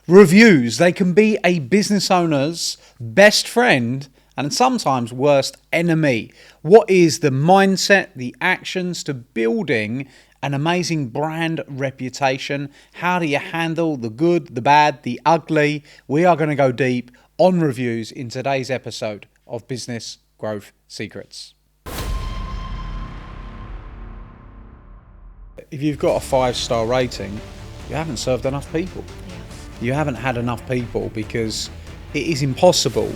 Reviews, they can be a business owner's best friend and sometimes worst enemy. What is the mindset, the actions to building an amazing brand reputation? How do you handle the good, the bad, the ugly? We are going to go deep on reviews in today's episode of Business Growth Secrets. If you've got a 5-star rating, you haven't served enough people. You haven't had enough people, because it is impossible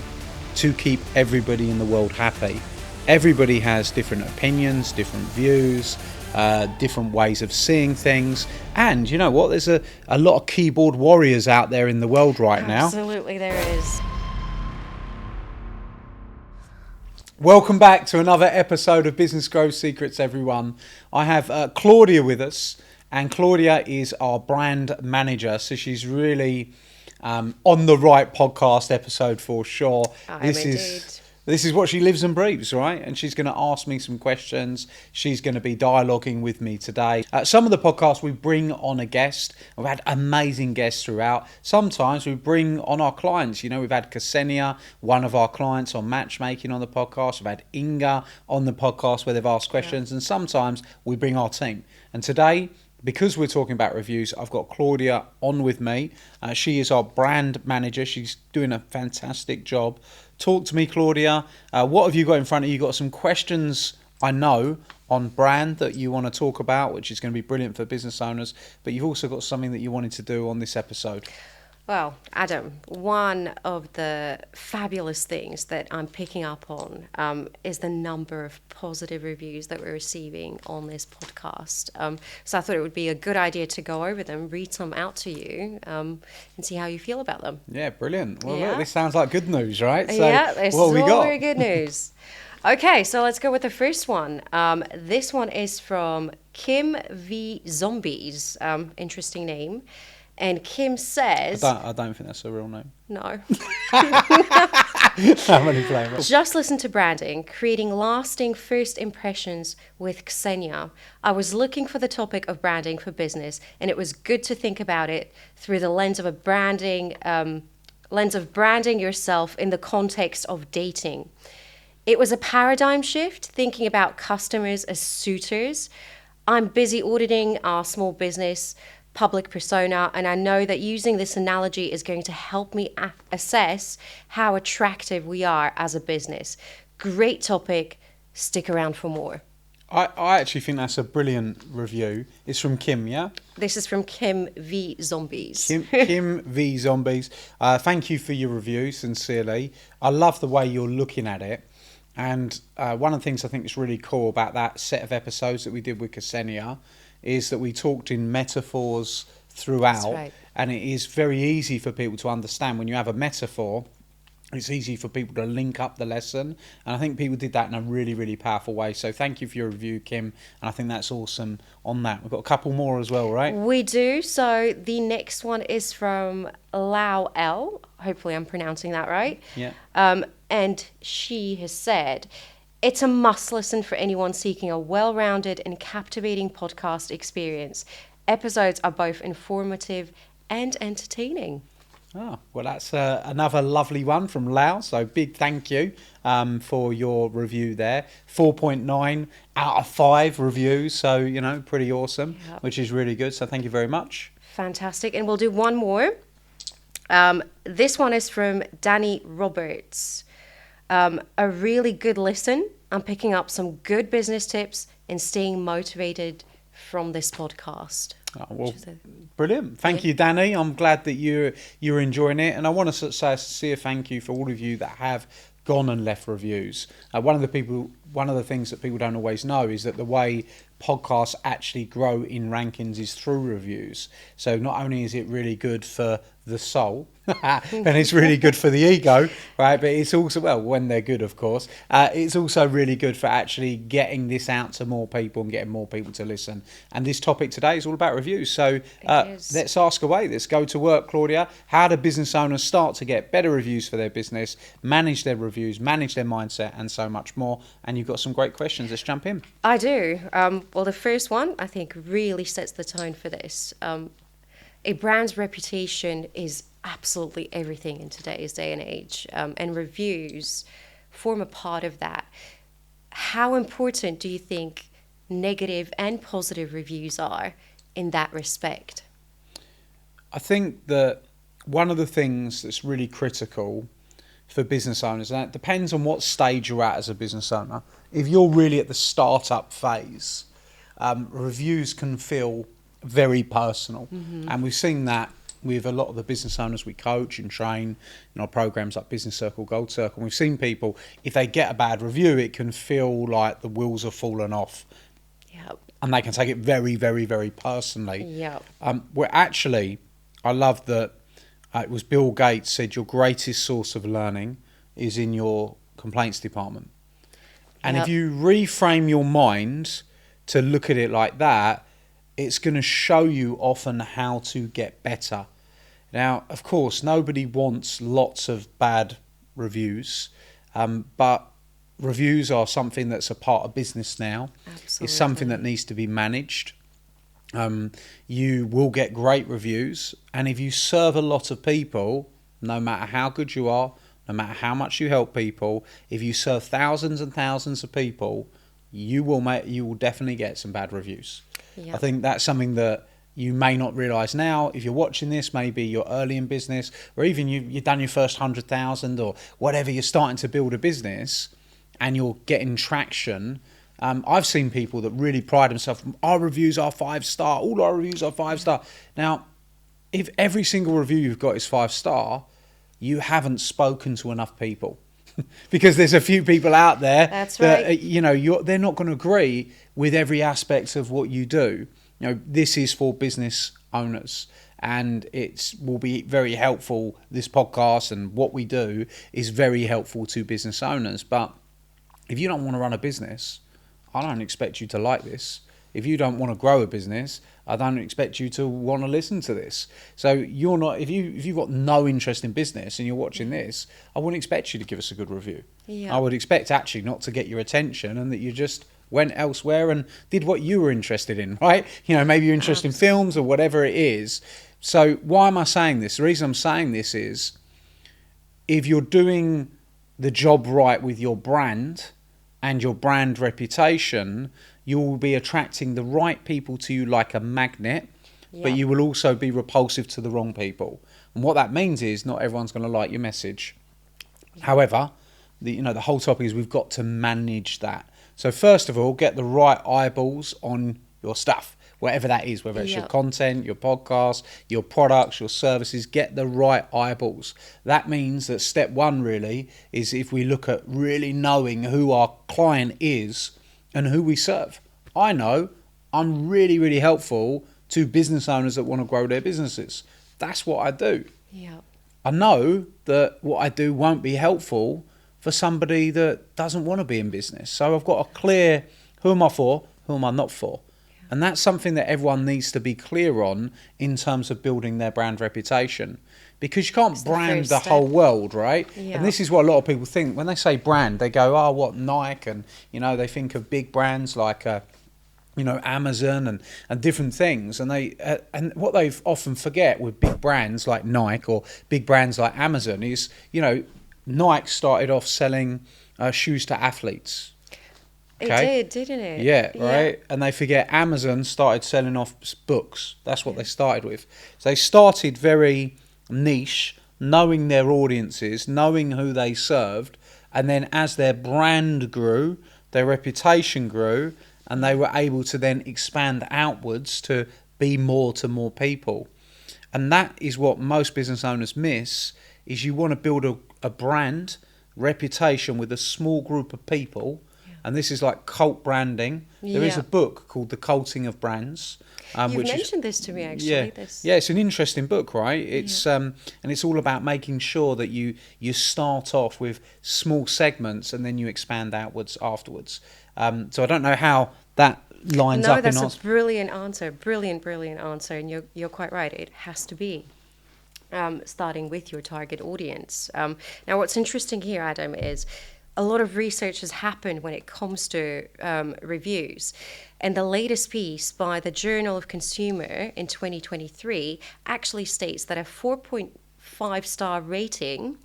to keep everybody in the world happy. Everybody has different opinions, different views, different ways of seeing things. And you know what? There's a lot of keyboard warriors out there in the world right now. Absolutely, there is. Welcome back to another episode of Business Growth Secrets, everyone. I have Claudia with us, and Claudia is our brand manager, so she's really on the right podcast episode for sure. This is what she lives and breathes, right? And she's going to ask me some questions. She's going to be dialoguing with me today. Some of the podcasts we bring on a guest. We've had amazing guests throughout. Sometimes we bring on our clients. You know, we've had Ksenia, one of our clients, on matchmaking on the podcast. We've had Inga on the podcast where they've asked questions. Yeah. And sometimes we bring our team. And today, because we're talking about reviews, I've got Claudia on with me. She is our brand manager. She's doing a fantastic job. Talk to me, Claudia. What have you got in front of you? You've got some questions, I know, on brand that you want to talk about, which is going to be brilliant for business owners. But you've also got something that you wanted to do on this episode. Well, Adam, one of the fabulous things that I'm picking up on is the number of positive reviews that we're receiving on this podcast. So I thought it would be a good idea to go over them, read some out to you, and see how you feel about them. Yeah, brilliant. Well, look, this sounds like good news, right? So yeah, it's what have we got? Very good news. Okay, so let's go with the first one. This one is from Kim V Zombies. Interesting name. And Kim says... I don't think that's a real name. No. I'm only playing. Just listen to branding, creating lasting first impressions with Ksenia. I was looking for the topic of branding for business, and it was good to think about it through the lens of branding yourself in the context of dating. It was a paradigm shift, thinking about customers as suitors. I'm busy auditing our small business public persona, and I know that using this analogy is going to help me assess how attractive we are as a business. Great topic. Stick around for more. I actually think that's a brilliant review. It's from Kim, yeah? This is from Kim V Zombies. Kim V Zombies. Thank you for your review, sincerely. I love the way you're looking at it. And one of the things I think is really cool about that set of episodes that we did with Ksenia is that we talked in metaphors throughout. That's right. And it is very easy for people to understand. When you have a metaphor, it's easy for people to link up the lesson. And I think people did that in a really, really powerful way. So thank you for your review, Kim. And I think that's awesome on that. We've got a couple more as well, right? We do. So the next one is from Lau L. Hopefully I'm pronouncing that right. Yeah. And she has said, it's a must listen for anyone seeking a well-rounded and captivating podcast experience. Episodes are both informative and entertaining. Oh, well, that's another lovely one from Lau. So big thank you for your review there. 4.9 out of 5 reviews. So, you know, pretty awesome, which is really good. So thank you very much. Fantastic. And we'll do one more. This one is from Danny Roberts. A really good listen. I'm picking up some good business tips and staying motivated from this podcast. Oh, well, brilliant. Thank you, Danny. I'm glad that you're enjoying it. And I want to say a sincere thank you for all of you that have gone and left reviews. One of the things that people don't always know is that the way podcasts actually grow in rankings is through reviews. So not only is it really good for the soul, and it's really good for the ego, right? But it's also, well, when they're good, of course, it's also really good for actually getting this out to more people and getting more people to listen. And this topic today is all about reviews. So let's ask away. Let's go to work, Claudia. How do business owners start to get better reviews for their business, manage their reviews, manage their mindset, and so much more? And you've got some great questions. Let's jump in. I do. Well, the first one, I think, really sets the tone for this. A brand's reputation is absolutely everything in today's day and age, and reviews form a part of that. How important do you think negative and positive reviews are in that respect? I think that one of the things that's really critical for business owners, and it depends on what stage you're at as a business owner. If you're really at the startup phase, reviews can feel very personal. And we've seen that with a lot of the business owners we coach and train in our programs like Business Circle, Gold Circle. And we've seen people, if they get a bad review, it can feel like the wheels have fallen off. Yep. And they can take it very, very, very personally. Yep. Where actually, I love that it was Bill Gates said your greatest source of learning is in your complaints department. And Yep. if you reframe your mind to look at it like that, it's going to show you often how to get better. Now, of course, nobody wants lots of bad reviews, but reviews are something that's a part of business now. Absolutely. It's something that needs to be managed. You will get great reviews, and if you serve a lot of people, no matter how good you are, no matter how much you help people, if you serve thousands and thousands of people, you will definitely get some bad reviews. Yep. I think that's something that you may not realise now. If you're watching this, maybe you're early in business, or even you've done your first 100,000 or whatever, you're starting to build a business and you're getting traction. I've seen people that really pride themselves, our reviews are 5-star, all our reviews are 5-star. Now, if every single review you've got is 5-star, you haven't spoken to enough people. Because there's a few people out there That's that right. they're not going to agree with every aspect of what you do. This is for business owners, and it will be very helpful. This podcast and what we do is very helpful to business owners. But if you don't want to run a business, I don't expect you to like this. If you don't want to grow a business, I don't expect you to want to listen to this. So you're not, if you've got no interest in business and you're watching this, I wouldn't expect you to give us a good review. Yeah. I would expect actually not to get your attention, and that you just went elsewhere and did what you were interested in, right? Maybe you're interested in films or whatever it is. So why am I saying this? The reason I'm saying this is, if you're doing the job right with your brand and your brand reputation, you will be attracting the right people to you like a magnet, but Yep. you will also be repulsive to the wrong people. And what that means is not everyone's going to like your message. However, the whole topic is we've got to manage that. So first of all, get the right eyeballs on your stuff, whatever that is, whether it's your Yep. content, your podcast, your products, your services, get the right eyeballs. That means that step one really is, if we look at really knowing who our client is and who we serve. I know I'm really, really helpful to business owners that want to grow their businesses. That's what I do. Yeah. I know that what I do won't be helpful for somebody that doesn't want to be in business. So I've got a clear, who am I for, who am I not for? And that's something that everyone needs to be clear on in terms of building their brand reputation. Because you can't It's the brand first the step. whole world, right? Yeah. And this is what a lot of people think. When they say brand, they go, oh, what, Nike? And, they think of big brands like, Amazon and different things. And and what they often forget with big brands like Nike or big brands like Amazon is, Nike started off selling shoes to athletes. It Okay. did, didn't it? Yeah, right. And they forget Amazon started selling off books. That's what they started with. So they started very niche, knowing their audiences, knowing who they served. And then as their brand grew, their reputation grew, and they were able to then expand outwards to be more to more people. And that is what most business owners miss, is you want to build a brand reputation with a small group of people. And this is like cult branding. There is Yeah. a book called The Culting of Brands. You've which is, mentioned this to me, actually. yeah, This. yeah, it's an interesting book, right? It's and it's all about making sure that you start off with small segments and then you expand outwards afterwards. So I don't know how that lines No, up that's in a answer. brilliant answer. Brilliant answer. And you're quite right. It has to be. Starting with your target audience. Now, what's interesting here, Adam, is a lot of research has happened when it comes to reviews. And the latest piece by the Journal of Consumer in 2023 actually states that a 4.5-star rating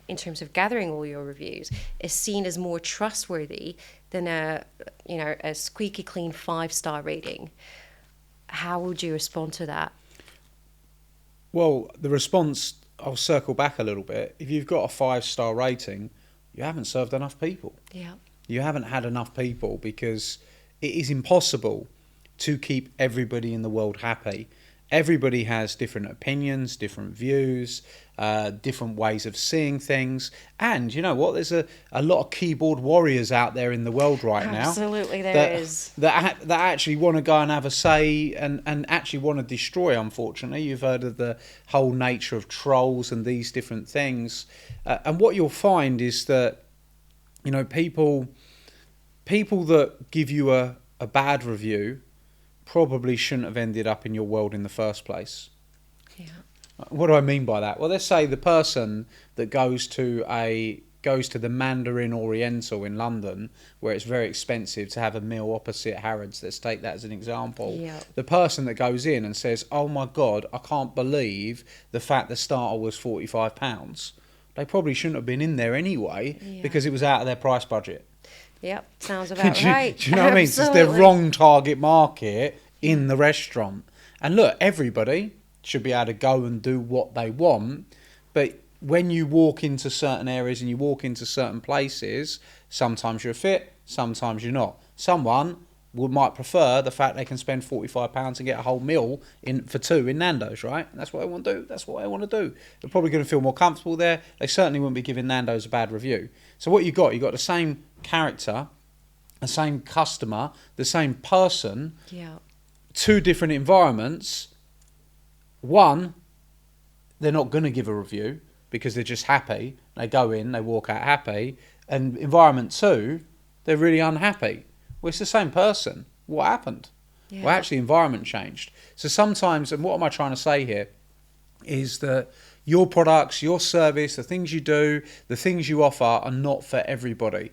in terms of gathering all your reviews is seen as more trustworthy than a squeaky clean 5-star rating. How would you respond to that? Well, the response, I'll circle back a little bit. If you've got a 5-star rating, you haven't served enough people. Yeah. You haven't had enough people, because it is impossible to keep everybody in the world happy. Everybody has different opinions, different views, different ways of seeing things. And you know what? There's a lot of keyboard warriors out there in the world right now. Absolutely, there is. That actually want to go and have a say and actually want to destroy, unfortunately. You've heard of the whole nature of trolls and these different things. And what you'll find is that, you know, people that give you a bad review probably shouldn't have ended up in your world in the first place. Yeah. What do I mean by that? Well, let's say the person that goes to the Mandarin Oriental in London, where it's very expensive to have a meal opposite Harrods. Let's take that as an example. Yeah. The person that goes in and says, "Oh my God, I can't believe the fact the starter was £45." They probably shouldn't have been in there anyway, because it was out of their price budget. Yep, sounds about right. Do you know what I mean? It's the wrong target market in the restaurant. And look, everybody should be able to go and do what they want. But when you walk into certain areas and you walk into certain places, sometimes you're fit, sometimes you're not. Someone might prefer the fact they can spend £45 and get a whole meal for two in Nando's, right? And that's what I want to do. That's what I want to do. They're probably going to feel more comfortable there. They certainly wouldn't be giving Nando's a bad review. So what you got the same character, the same customer, the same person, two different environments. One, they're not going to give a review because they're just happy. They go in, they walk out happy. And environment two, they're really unhappy. Well, it's the same person. What happened? Well, actually, environment changed. So sometimes, and what am I trying to say here, is that your products, your service, the things you do, the things you offer are not for everybody.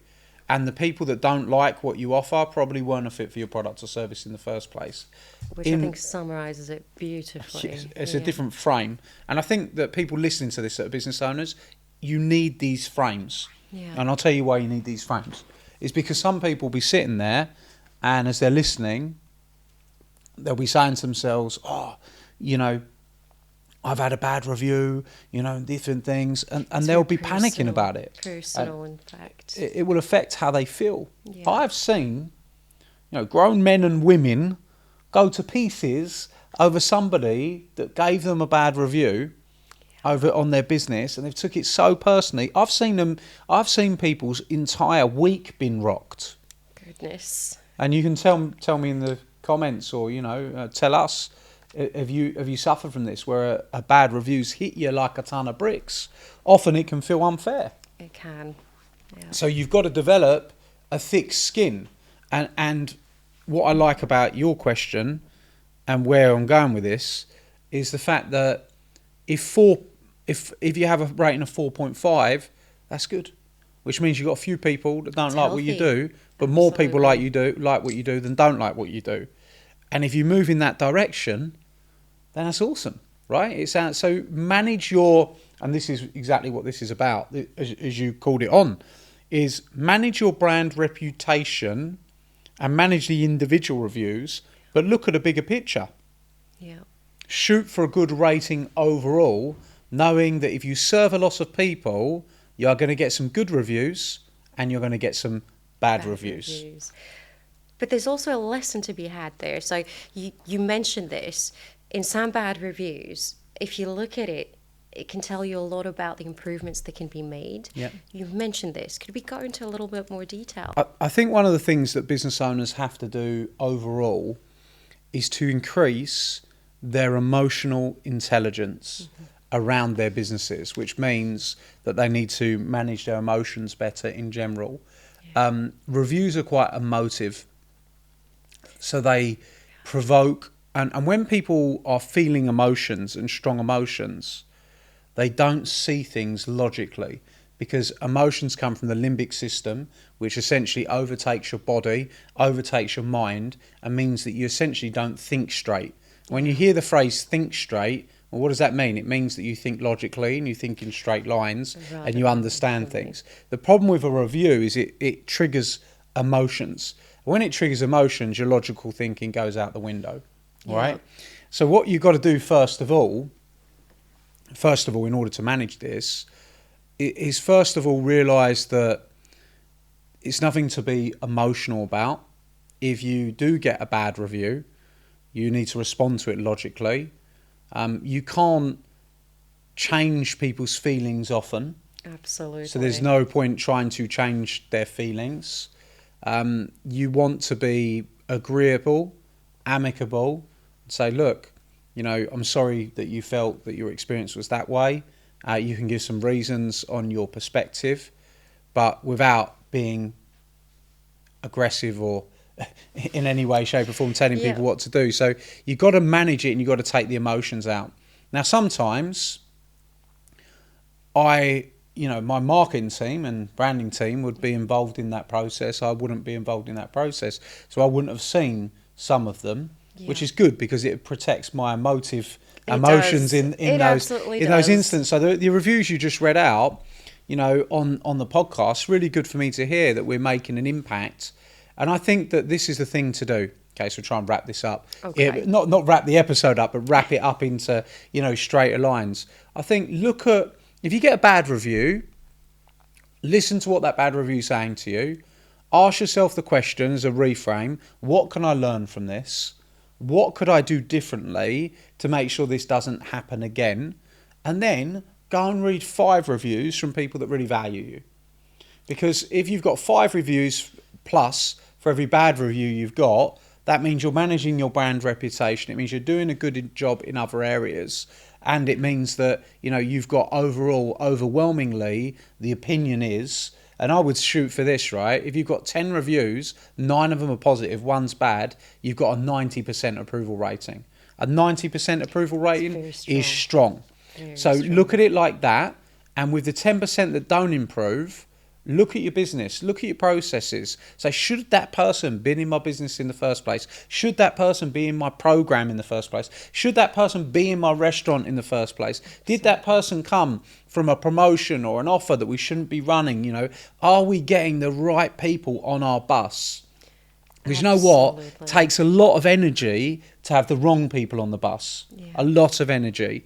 And the people that don't like what you offer probably weren't a fit for your product or service in the first place. Which I think summarises it beautifully. It's a different frame. And I think that people listening to this that are business owners, you need these frames. Yeah. And I'll tell you why you need these frames. It's because some people will be sitting there, and as they're listening, they'll be saying to themselves, "Oh, you know, I've had a bad review, you know, different things," and they'll be panicking about it. Personal, in fact. It will affect how they feel. Yeah. I've seen, you know, grown men and women go to pieces over somebody that gave them a bad review over on their business, and they took it so personally. I've seen people's entire week been rocked. Goodness. And you can tell me in the comments, or you know, tell us, have you suffered from this, where a bad review's hit you like a ton of bricks? Often it can feel unfair. It can. Yeah. So you've got to develop a thick skin. And what I like about your question and where I'm going with this is the fact that if you have a rating of 4.5, that's good, which means you've got a few people that don't like what you do, but more people like what you do than don't like what you do. And if you move in that direction, then that's awesome, right? So manage your, and this is exactly what this is about, as you called it on, is manage your brand reputation and manage the individual reviews, but look at a bigger picture. Yeah. Shoot for a good rating overall, knowing that if you serve a lot of people, you are going to get some good reviews and you're going to get some bad reviews. But there's also a lesson to be had there. So you mentioned this. In some bad reviews, if you look at it, it can tell you a lot about the improvements that can be made. Yeah. You've mentioned this. Could we go into a little bit more detail? I think one of the things that business owners have to do overall is to increase their emotional intelligence around their businesses, which means that they need to manage their emotions better in general. Yeah. Reviews are quite emotive, so they provoke, and when people are feeling emotions and strong emotions, they don't see things logically. because emotions come from the limbic system, which essentially overtakes your body, overtakes your mind, and means that you essentially don't think straight. When you hear the phrase think straight, well, what does that mean? It means that you think logically and you think in straight lines and you understand things. The problem with a review is it triggers emotions. When it triggers emotions, your logical thinking goes out the window, right? So what you've got to do first of all, in order to manage this, is first of all realise that it's nothing to be emotional about. If you do get a bad review, you need to respond to it logically. You can't change people's feelings often. Absolutely. So there's no point trying to change their feelings. You want to be agreeable, amicable, say, look, I'm sorry that you felt that your experience was that way. You can give some reasons on your perspective, but without being aggressive or in any way, shape or form telling people what to do. So you've got to manage it and you've got to take the emotions out. Now, sometimes my marketing team and branding team would be involved in that process. I wouldn't be involved in that process. So I wouldn't have seen some of them, which is good because it protects my emotions in those instances. So the reviews you just read out, on the podcast, really good for me to hear that we're making an impact. And I think that this is the thing to do. Okay, so try and wrap this up. Okay. Not wrap the episode up, but wrap it up into, straighter lines. I think if you get a bad review, listen to what that bad review is saying to you. Ask yourself the question as a reframe. What can I learn from this? What could I do differently to make sure this doesn't happen again? And then go and read 5 reviews from people that really value you. Because if you've got 5 reviews plus for every bad review you've got, that means you're managing your brand reputation. It means you're doing a good job in other areas. And it means that, you've got overwhelmingly, the opinion is, and I would shoot for this, right? If you've got 10 reviews, 9 of them are positive, 1's bad, you've got a 90% approval rating. A 90% approval rating is strong. So look at it like that. And with the 10% that don't improve, look at your business, look at your processes. Say, should that person been in my business in the first place? Should that person be in my program in the first place? Should that person be in my restaurant in the first place? Did that person come from a promotion or an offer that we shouldn't be running? Are we getting the right people on our bus? Because you know what? It takes a lot of energy to have the wrong people on the bus. A lot of energy.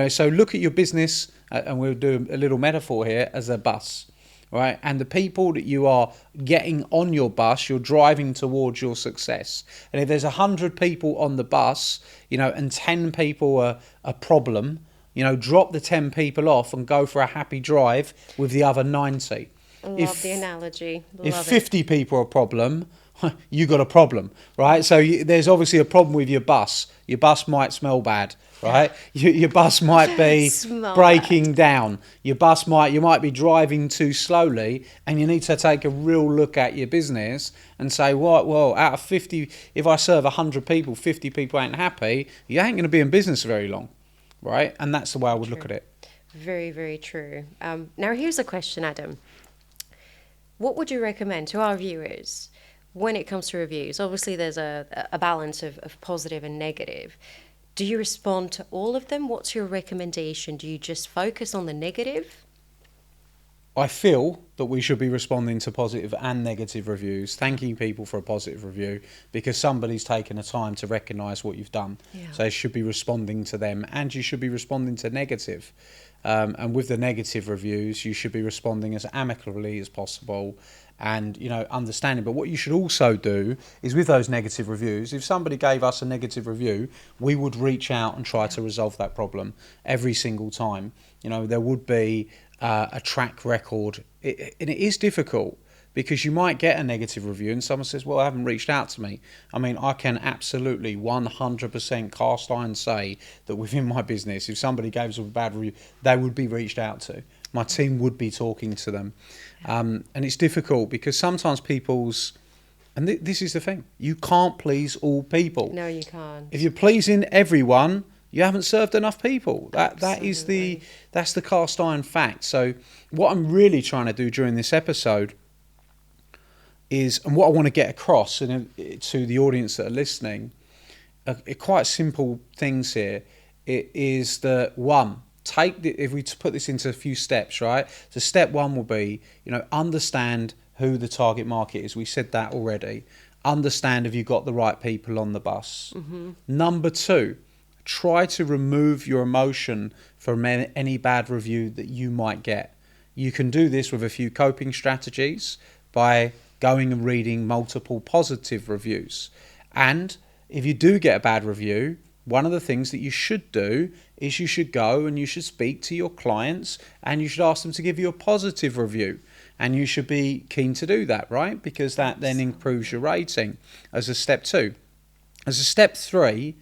So look at your business, and we'll do a little metaphor here, as a bus. Right, and the people that you are getting on your bus, you're driving towards your success. And if there's 100 people on the bus, and 10 people are a problem, drop the 10 people off and go for a happy drive with the other 90. Love the analogy. If 50 people are a problem, you got a problem, right? So there's obviously a problem with your bus. Your bus might smell bad, right? Your bus might be breaking down. You might be driving too slowly, and you need to take a real look at your business and say, well, out of 50, if I serve 100 people, 50 people ain't happy, you ain't going to be in business very long, right? And that's the way I would look at it. Very, very true. Now, here's a question, Adam. What would you recommend to our viewers when it comes to reviews? Obviously, there's a balance of positive and negative. Do you respond to all of them? What's your recommendation? Do you just focus on the negative? I feel that we should be responding to positive and negative reviews, thanking people for a positive review, because somebody's taken the time to recognise what you've done. So you should be responding to them, and you should be responding to negative. And with the negative reviews, you should be responding as amicably as possible and, understanding. But what you should also do is, with those negative reviews, if somebody gave us a negative review, we would reach out and try to resolve that problem every single time. There would be a track record. And it is difficult, because you might get a negative review and someone says, well, I haven't reached out to me. I mean, I can absolutely 100% cast iron say that within my business, if somebody gave us a bad review, they would be reached out to. My team would be talking to them. And it's difficult because sometimes this is the thing, you can't please all people. No, you can't. If you're pleasing everyone, you haven't served enough people. That's the cast iron fact. So what I'm really trying to do during this episode is, and what I want to get across to the audience that are listening, quite simple things here. It is that one, if we put this into a few steps, right? So step one will be, understand who the target market is. We said that already. Understand if you've got the right people on the bus. Mm-hmm. Number two, try to remove your emotion from any bad review that you might get. You can do this with a few coping strategies by going and reading multiple positive reviews. And if you do get a bad review, one of the things that you should do is you should go and you should speak to your clients and you should ask them to give you a positive review. And you should be keen to do that, right? Because that then improves your rating as a step two. As a step three,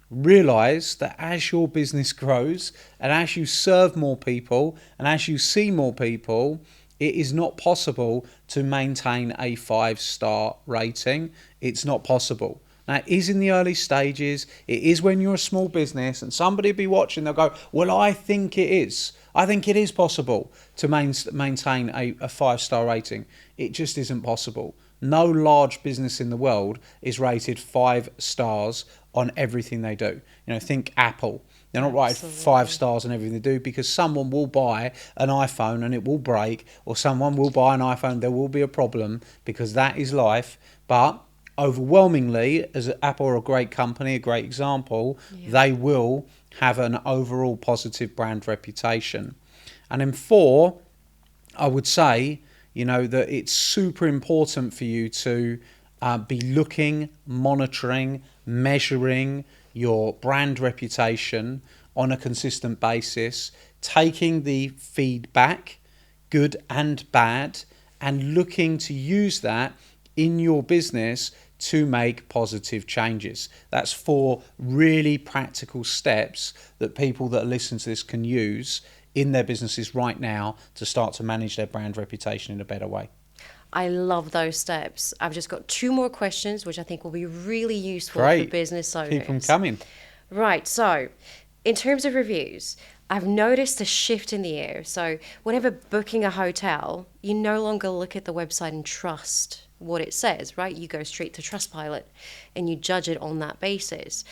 realize that as your business grows and as you serve more people and as you see more people, it is not possible to maintain a 5-star rating. It's not possible. Now, it is in the early stages. It is when you're a small business and somebody will be watching. They'll go, well, I think it is. I think it is possible to maintain a 5-star rating. It just isn't possible. No large business in the world is rated 5 stars on everything they do. Think Apple. They're not rated 5 stars on everything they do because someone will buy an iPhone and it will break, or someone will buy an iPhone, there will be a problem, because that is life. But overwhelmingly, as Apple are a great company, a great example, they will have an overall positive brand reputation. And then 4, I would say, that it's super important for you to be looking, monitoring, measuring your brand reputation on a consistent basis, taking the feedback, good and bad, and looking to use that in your business to make positive changes. That's 4 really practical steps that people that listen to this can use in their businesses right now to start to manage their brand reputation in a better way. I love those steps. I've just got 2 more questions, which I think will be really useful for business owners. Keep them coming. Right. So in terms of reviews, I've noticed a shift in the air. So whenever booking a hotel, you no longer look at the website and trust what it says, right? You go straight to Trustpilot and you judge it on that basis.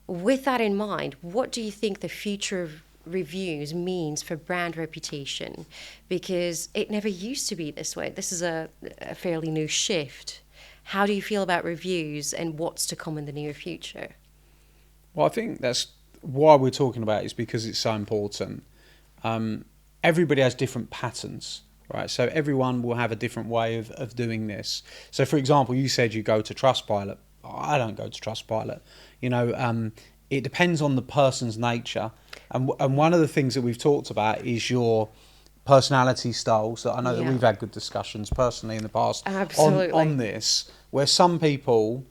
With that in mind, what do you think the future of reviews means for brand reputation? Because it never used to be this way. This is a fairly new shift. How do you feel about reviews and what's to come in the near future? Well, I think that's why we're talking about it, is because it's so important. Everybody has different patterns, right? So everyone will have a different way of doing this. So, for example, you said you go to Trustpilot. I don't go to Trustpilot. It depends on the person's nature. And one of the things that we've talked about is your personality styles. That I know that we've had good discussions personally in the past on this, where some people,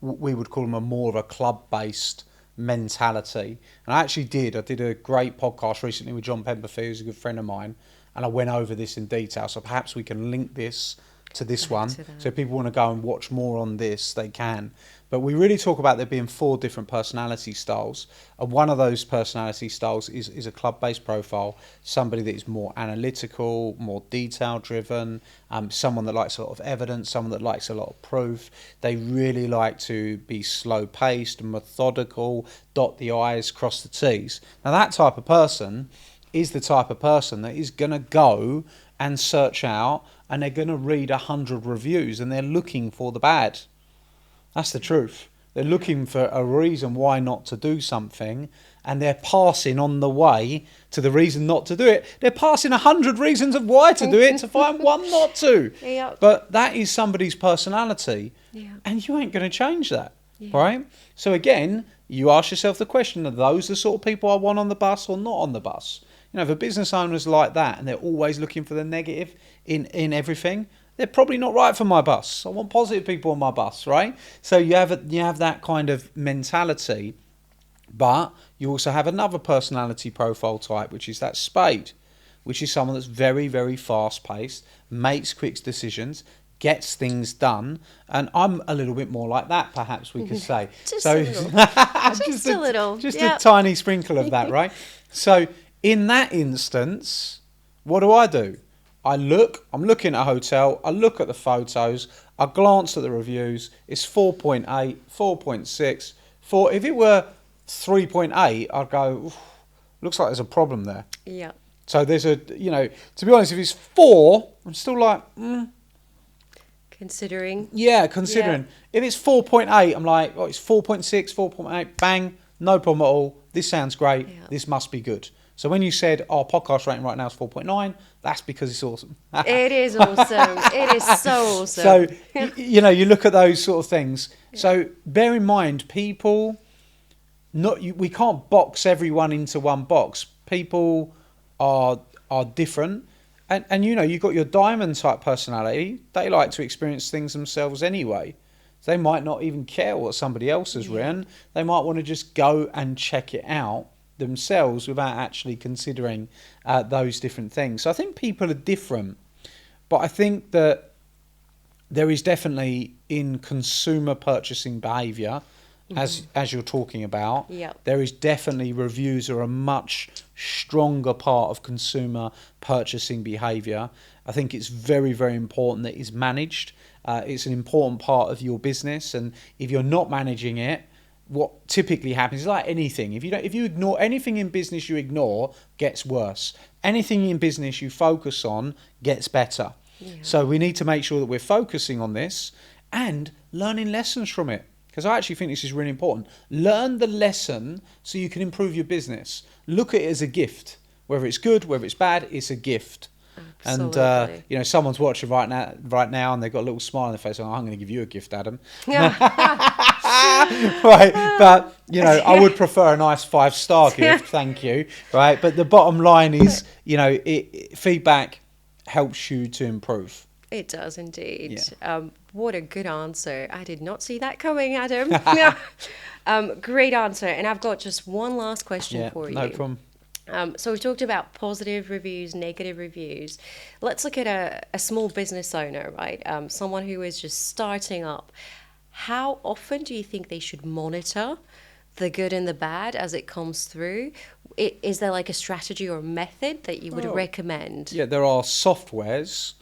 we would call them more of a club-based mentality. And I did a great podcast recently with John Pemberfield, who's a good friend of mine, and I went over this in detail. So perhaps we can link this to this one. So if people want to go and watch more on this, they can. But we really talk about there being 4 different personality styles. And one of those personality styles is a club-based profile, somebody that is more analytical, more detail-driven, someone that likes a lot of evidence, someone that likes a lot of proof. They really like to be slow-paced, methodical, dot the I's, cross the T's. Now, that type of person is the type of person that is going to go and search out, and they're going to read 100 reviews, and they're looking for the bad. That's the truth. They're looking for a reason why not to do something, and they're passing on the way to the reason not to do it. They're passing 100 reasons of why to do it to find one not to. Yeah. But that is somebody's personality, and you ain't going to change that, right? So again, you ask yourself the question, are those the sort of people I want on the bus or not on the bus? If a business owner's like that and they're always looking for the negative in everything, they're probably not right for my bus. I want positive people on my bus, right? So you have that kind of mentality, but you also have another personality profile type, which is that spade, which is someone that's very, very fast-paced, makes quick decisions, gets things done, and I'm a little bit more like that, perhaps we could say. Just a little. Just a little. Just Yep. a tiny sprinkle of that, right? So in that instance, what do? I'm looking at a hotel, I look at the photos, I glance at the reviews, it's 4.8, 4.6, 4. If it were 3.8, I'd go, oof, looks like there's a problem there. Yeah. So there's to be honest, if it's 4, I'm still like, Considering. yeah, considering. Yeah. If it's 4.8, I'm like, oh, it's 4.6, 4.8, bang, no problem at all. This sounds great. Yeah. This must be good. So when you said our podcast rating right now is 4.9, that's because it's awesome. It is awesome. It is so awesome. So, you look at those sort of things. Yeah. So bear in mind, people, we can't box everyone into one box. People are different. And you've got your diamond type personality. They like to experience things themselves anyway. They might not even care what somebody else has written. They might want to just go and check it out themselves without actually considering those different things. So I think people are different, but I think that there is definitely in consumer purchasing behavior, as you're talking about, there is definitely reviews are a much stronger part of consumer purchasing behavior. I think it's very, very important that it's managed. It's an important part of your business, and if you're not managing it, what typically happens is like anything. If you ignore anything in business, you ignore gets worse. Anything in business you focus on gets better. Yeah. So we need to make sure that we're focusing on this and learning lessons from it. Because I actually think this is really important. Learn the lesson so you can improve your business. Look at it as a gift. Whether it's good, whether it's bad, it's a gift. Absolutely. And someone's watching right now, and they've got a little smile on their face. I'm going to give you a gift, Adam. Yeah. Right, but I would prefer a nice 5-star gift. Thank you. Right, but the bottom line is, feedback helps you to improve. It does indeed. Yeah. What a good answer. I did not see that coming, Adam. Great answer. And I've got just one last question for you. No problem. So we talked about positive reviews, negative reviews. Let's look at a small business owner, right? Someone who is just starting up. How often do you think they should monitor the good and the bad as it comes through? Is there like a strategy or method that you would recommend? Yeah, there are softwares,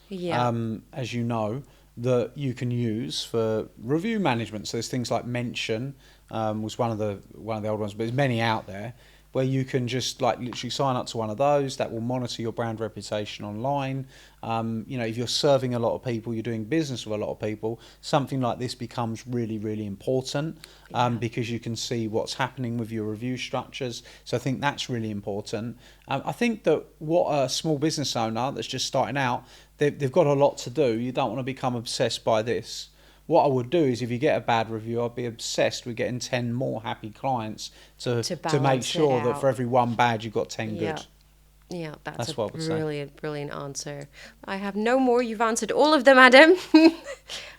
as you know, that you can use for review management. So there's things like Mention, was one of the old ones, but there's many out there where you can just like literally sign up to one of those that will monitor your brand reputation online. If you're serving a lot of people, you're doing business with a lot of people, something like this becomes really, really important because you can see what's happening with your review structures. So I think that's really important. I think that what a small business owner that's just starting out, they've got a lot to do. You don't want to become obsessed by this. What I would do is if you get a bad review, I'd be obsessed with getting 10 more happy clients to make sure that for every one bad, you've got 10 good. Yeah, that's a brilliant answer. I have no more. You've answered all of them, Adam.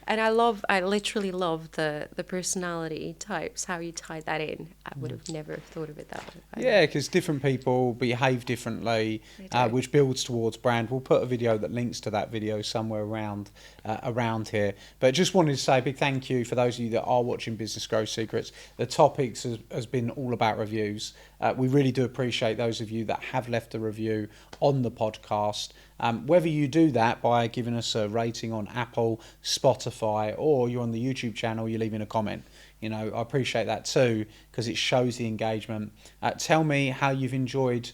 And I literally love the personality types, how you tied that in. I would have never thought of it that way. Yeah, because different people behave differently, which builds towards brand. We'll put a video that links to that video somewhere around here. But just wanted to say a big thank you for those of you that are watching Business Growth Secrets. The topics has been all about reviews. We really do appreciate those of you that have left a review on the podcast. Whether you do that by giving us a rating on Apple, Spotify, or you're on the YouTube channel, you're leaving a comment. I appreciate that too because it shows the engagement. Tell me how you've enjoyed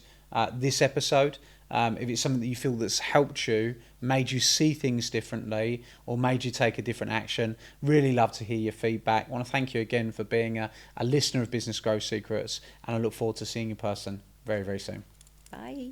this episode. If it's something that you feel that's helped you, made you see things differently, or made you take a different action, really love to hear your feedback. I want to thank you again for being a listener of Business Growth Secrets, and I look forward to seeing you in person very, very soon. Bye.